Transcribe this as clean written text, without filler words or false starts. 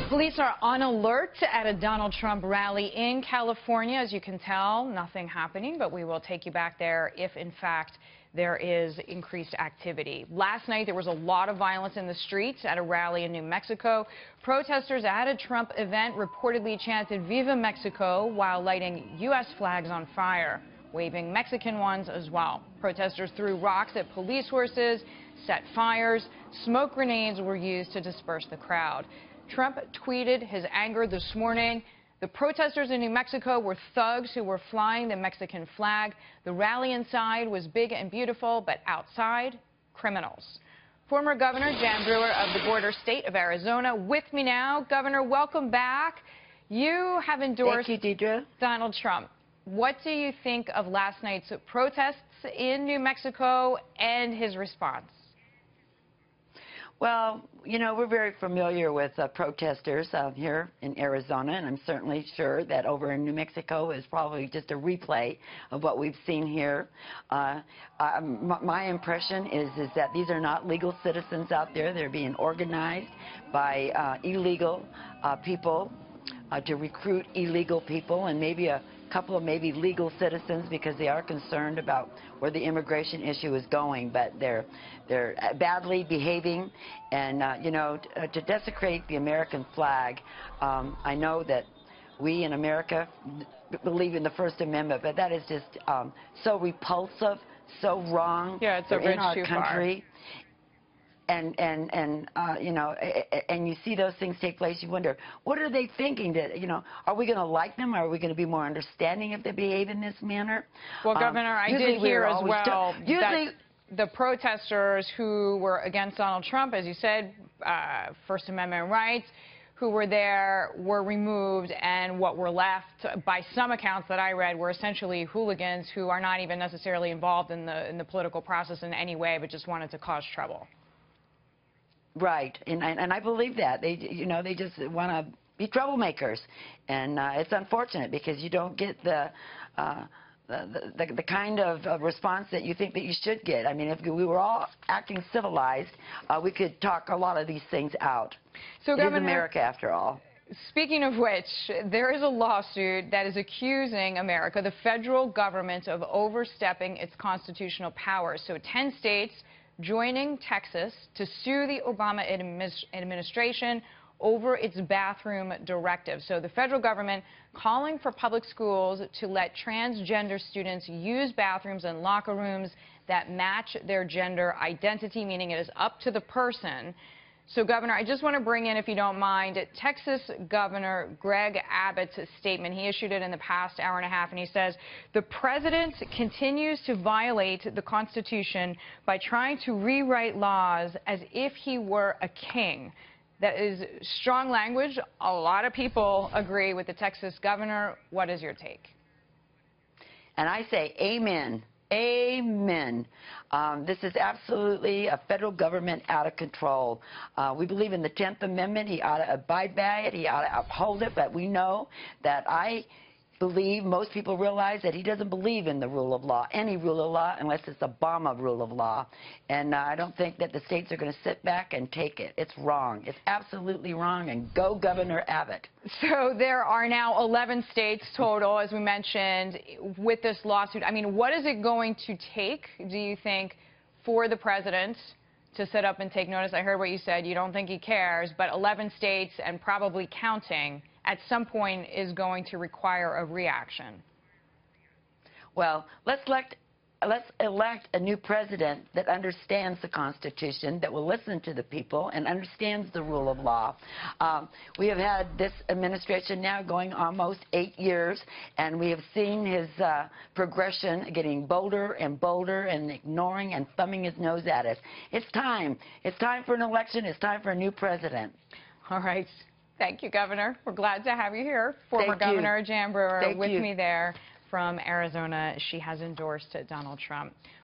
Police are on alert at a Donald Trump rally in California. As you can tell, nothing happening, but we will take you back there if, in fact, there is increased activity. Last night, there was a lot of violence in the streets at a rally in New Mexico. Protesters at a Trump event reportedly chanted "Viva Mexico" while lighting U.S. flags on fire, waving Mexican ones as well. Protesters threw rocks at police horses, set fires. Smoke grenades were used to disperse the crowd. Trump tweeted his anger this morning. The protesters in New Mexico were thugs who were flying the Mexican flag. The rally inside was big and beautiful, but outside, criminals. Former Governor Jan Brewer of the border state of Arizona with me now. Governor, welcome back. You have endorsed Donald Trump. What do you think of last night's protests in New Mexico and his response? Well, you know, we're very familiar with protesters here in Arizona, and I'm certainly sure that over in New Mexico is probably just a replay of what we've seen here. My impression is that these are not legal citizens out there. They're being organized by illegal people to recruit illegal people, and maybe a couple of legal citizens, because they are concerned about where the immigration issue is going, but they're badly behaving, and you know, to desecrate the American flag. I know that we in America believe in the First Amendment, but that is just so repulsive, so wrong. Yeah, it's a bridge in our too country. Far. You know, and you see those things take place, you wonder, what are they thinking? That, you know, are we going to like them? Are we going to be more understanding if they behave in this manner? Well, Governor, I did hear as well that the protesters who were against Donald Trump, as you said, First Amendment rights, who were there were removed, and what were left, by some accounts that I read, were essentially hooligans who are not even necessarily involved in the political process in any way, but just wanted to cause trouble. Right, and I believe that you know, they just want to be troublemakers, and it's unfortunate because you don't get the kind of response that you think that you should get. I mean, if we were all acting civilized, we could talk a lot of these things out. So, Governor, it is America, after all. Speaking of which, there is a lawsuit that is accusing America, the federal government, of overstepping its constitutional powers. So 10 states joining Texas to sue the Obama administration over its bathroom directive. So the federal government calling for public schools to let transgender students use bathrooms and locker rooms that match their gender identity, meaning it is up to the person. So, Governor, I just want to bring in, if you don't mind, Texas Governor Greg Abbott's statement. He issued it in the past hour and a half, and he says, "The president continues to violate the Constitution by trying to rewrite laws as if he were a king." That is strong language. A lot of people agree with the Texas governor. What is your take? And I say amen. Amen. This is absolutely a federal government out of control. We believe in the 10th Amendment. He ought to abide by it. He ought to uphold it. But we know that most people realize that he doesn't believe in the rule of law, any rule of law, unless it's Obama rule of law. And I don't think that the states are going to sit back and take it. It's wrong. It's absolutely wrong. And go Governor Abbott. So there are now 11 states total, as we mentioned, with this lawsuit. I mean, what is it going to take, do you think, for the president to sit up and take notice? I heard what you said. You don't think he cares, but 11 states and probably counting at some point is going to require a reaction. Well, let's elect a new president that understands the Constitution, that will listen to the people and understands the rule of law. We have had this administration now going almost 8 years, and we have seen his progression getting bolder and bolder and ignoring and thumbing his nose at us. It's time. It's time for an election. It's time for a new president. All right. Thank you, Governor. We're glad to have you here. Former Governor Jan Brewer with me there from Arizona. She has endorsed Donald Trump.